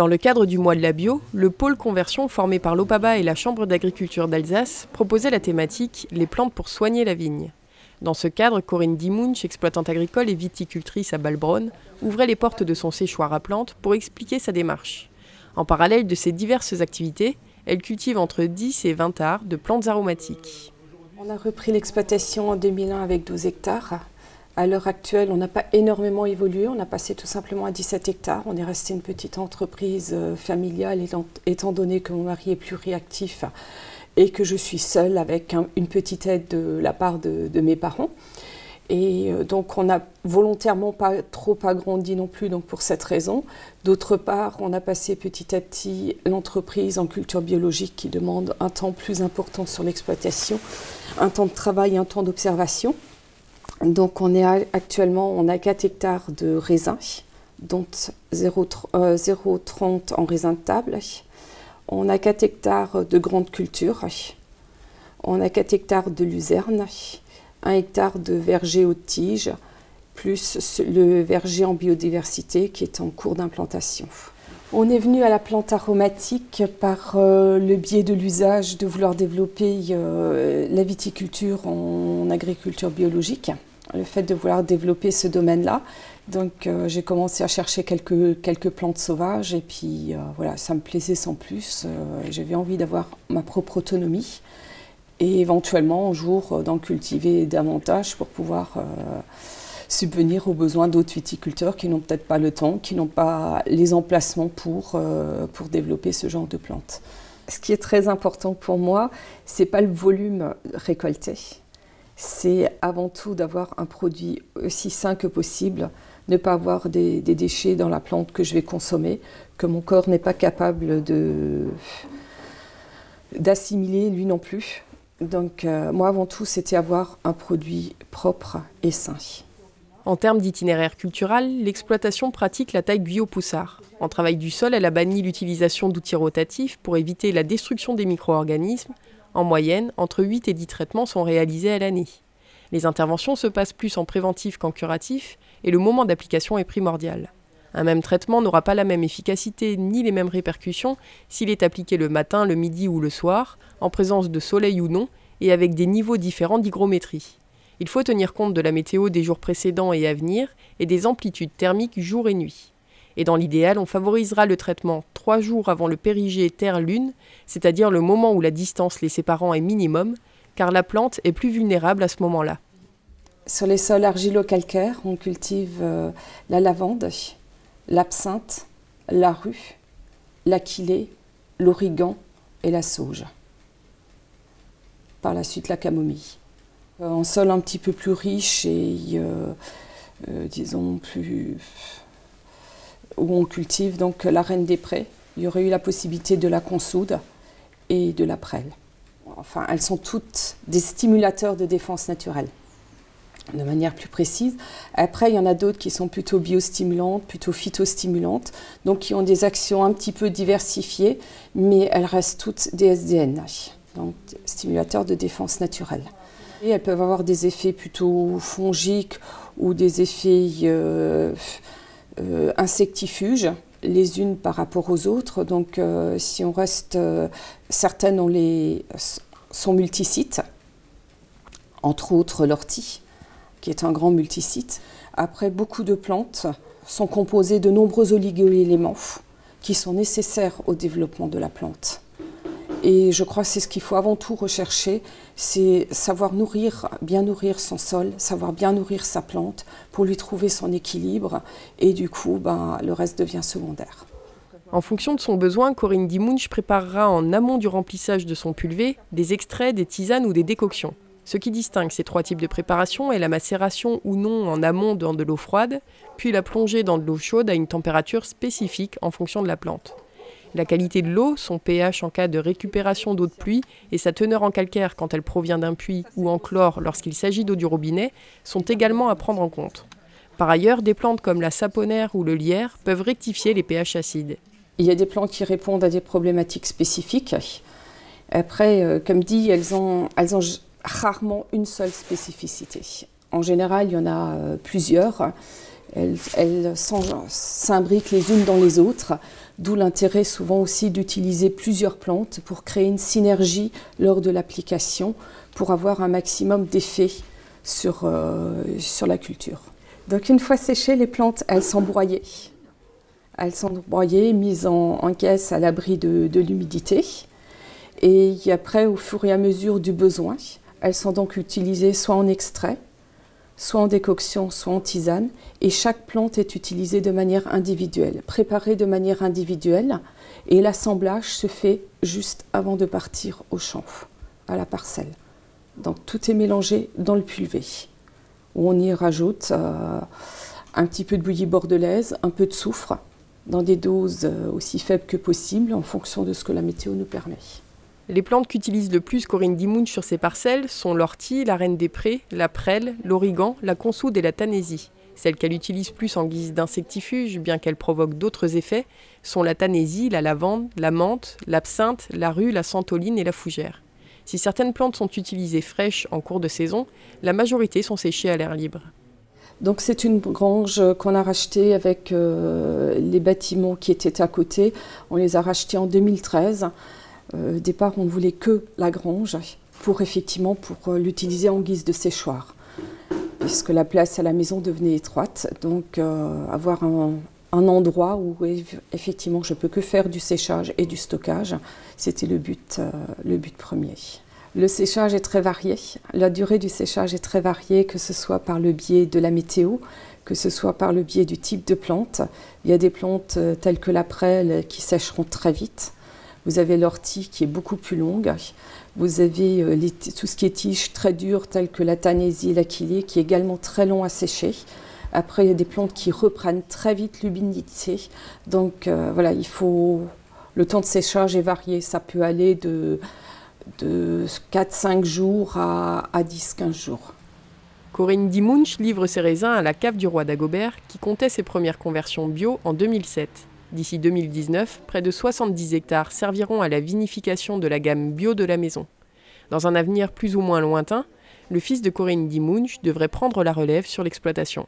Dans le cadre du mois de la bio, le pôle conversion formé par l'OPABA et la Chambre d'agriculture d'Alsace proposait la thématique « Les plantes pour soigner la vigne ». Dans ce cadre, Corinne Dimunch, exploitante agricole et viticultrice à Balbronn, ouvrait les portes de son séchoir à plantes pour expliquer sa démarche. En parallèle de ces diverses activités, elle cultive entre 10 et 20 arts de plantes aromatiques. On a repris l'exploitation en 2001 avec 12 hectares. À l'heure actuelle, on n'a pas énormément évolué, on a passé tout simplement à 17 hectares. On est resté une petite entreprise familiale étant donné que mon mari est plus réactif et que je suis seule avec une petite aide de la part de mes parents. Et donc on n'a volontairement pas trop agrandi non plus donc pour cette raison. D'autre part, on a passé petit à petit l'entreprise en culture biologique qui demande un temps plus important sur l'exploitation, un temps de travail et un temps d'observation. Donc actuellement, on a 4 hectares de raisins, dont 0,30 en raisin de table. On a 4 hectares de grandes cultures. On a 4 hectares de luzerne, 1 hectare de verger haute tige, plus le verger en biodiversité qui est en cours d'implantation. On est venu à la plante aromatique par le biais de l'usage de vouloir développer la viticulture en agriculture biologique. Le fait de vouloir développer ce domaine-là. Donc j'ai commencé à chercher quelques plantes sauvages et puis voilà, ça me plaisait sans plus. J'avais envie d'avoir ma propre autonomie et éventuellement un jour d'en cultiver davantage pour pouvoir subvenir aux besoins d'autres viticulteurs qui n'ont peut-être pas le temps, qui n'ont pas les emplacements pour développer ce genre de plantes. Ce qui est très important pour moi, c'est pas le volume récolté. C'est avant tout d'avoir un produit aussi sain que possible, ne pas avoir des déchets dans la plante que je vais consommer, que mon corps n'est pas capable d'assimiler lui non plus. Donc moi avant tout c'était avoir un produit propre et sain. En termes d'itinéraire culturel, l'exploitation pratique la taille Guyot-Poussard. En travail du sol, elle a banni l'utilisation d'outils rotatifs pour éviter la destruction des micro-organismes. En moyenne, entre 8 et 10 traitements sont réalisés à l'année. Les interventions se passent plus en préventif qu'en curatif et le moment d'application est primordial. Un même traitement n'aura pas la même efficacité ni les mêmes répercussions s'il est appliqué le matin, le midi ou le soir, en présence de soleil ou non, et avec des niveaux différents d'hygrométrie. Il faut tenir compte de la météo des jours précédents et à venir et des amplitudes thermiques jour et nuit. Et dans l'idéal, on favorisera le traitement 3 jours avant le périgée Terre-Lune, c'est-à-dire le moment où la distance les séparant est minimum, car la plante est plus vulnérable à ce moment-là. Sur les sols argilo-calcaires, on cultive la lavande, l'absinthe, la rue, l'aquilée, l'origan et la sauge. Par la suite, la camomille. En sol un petit peu plus riche et disons plus... où on cultive donc la reine des prés, il y aurait eu la possibilité de la consoude et de la prêle. Enfin, elles sont toutes des stimulateurs de défense naturelle, de manière plus précise. Après, il y en a d'autres qui sont plutôt biostimulantes, plutôt phytostimulantes, donc qui ont des actions un petit peu diversifiées, mais elles restent toutes des SDN, donc stimulateurs de défense naturelle. Et elles peuvent avoir des effets plutôt fongiques ou des effets insectifuges, les unes par rapport aux autres. Donc si on reste, certaines sont multisites, entre autres l'ortie, qui est un grand multisite. Après, beaucoup de plantes sont composées de nombreux oligo-éléments qui sont nécessaires au développement de la plante. Et je crois que c'est ce qu'il faut avant tout rechercher, c'est savoir bien nourrir son sol, savoir bien nourrir sa plante pour lui trouver son équilibre. Et du coup, le reste devient secondaire. En fonction de son besoin, Corinne Dimunch préparera en amont du remplissage de son pulvé des extraits, des tisanes ou des décoctions. Ce qui distingue ces 3 types de préparation est la macération ou non en amont dans de l'eau froide, puis la plongée dans de l'eau chaude à une température spécifique en fonction de la plante. La qualité de l'eau, son pH en cas de récupération d'eau de pluie et sa teneur en calcaire quand elle provient d'un puits ou en chlore lorsqu'il s'agit d'eau du robinet sont également à prendre en compte. Par ailleurs, des plantes comme la saponaire ou le lierre peuvent rectifier les pH acides. Il y a des plantes qui répondent à des problématiques spécifiques. Après, comme dit, elles ont rarement une seule spécificité. En général, il y en a plusieurs. elles s'imbriquent les unes dans les autres, d'où l'intérêt souvent aussi d'utiliser plusieurs plantes pour créer une synergie lors de l'application, pour avoir un maximum d'effet sur la culture. Donc une fois séchées, les plantes, elles sont broyées. Elles sont broyées, mises en caisse à l'abri de l'humidité. Et après, au fur et à mesure du besoin, elles sont donc utilisées soit en extrait, soit en décoction, soit en tisane. Et chaque plante est utilisée de manière individuelle, préparée de manière individuelle. Et l'assemblage se fait juste avant de partir au champ, à la parcelle. Donc tout est mélangé dans le pulvé, où on y rajoute un petit peu de bouillie bordelaise, un peu de soufre, dans des doses aussi faibles que possible, en fonction de ce que la météo nous permet. Les plantes qu'utilise le plus Corinne Dimunch sur ses parcelles sont l'ortie, la reine des prés, la prêle, l'origan, la consoude et la tanésie. Celles qu'elle utilise plus en guise d'insectifuge, bien qu'elles provoquent d'autres effets, sont la tanésie, la lavande, la menthe, l'absinthe, la rue, la santoline et la fougère. Si certaines plantes sont utilisées fraîches en cours de saison, la majorité sont séchées à l'air libre. Donc c'est une grange qu'on a rachetée avec les bâtiments qui étaient à côté. On les a rachetés en 2013. Au départ, on ne voulait que la grange pour l'utiliser en guise de séchoir, puisque la place à la maison devenait étroite. Donc avoir un endroit où effectivement je peux que faire du séchage et du stockage, c'était le but premier. Le séchage est très varié, la durée du séchage est très variée, que ce soit par le biais de la météo, que ce soit par le biais du type de plante. Il y a des plantes telles que la prêle qui sécheront très vite. Vous avez l'ortie qui est beaucoup plus longue. Vous avez tout ce qui est tiges très dures telles que la tanésie et l'achillée qui est également très long à sécher. Après, il y a des plantes qui reprennent très vite l'humidité. Donc voilà, le temps de séchage est varié. Ça peut aller de 4-5 jours à 10-15 jours. Corinne Dimunch livre ses raisins à la cave du Roi d'Agobert qui comptait ses premières conversions bio en 2007. D'ici 2019, près de 70 hectares serviront à la vinification de la gamme bio de la maison. Dans un avenir plus ou moins lointain, le fils de Corinne Dimunch devrait prendre la relève sur l'exploitation.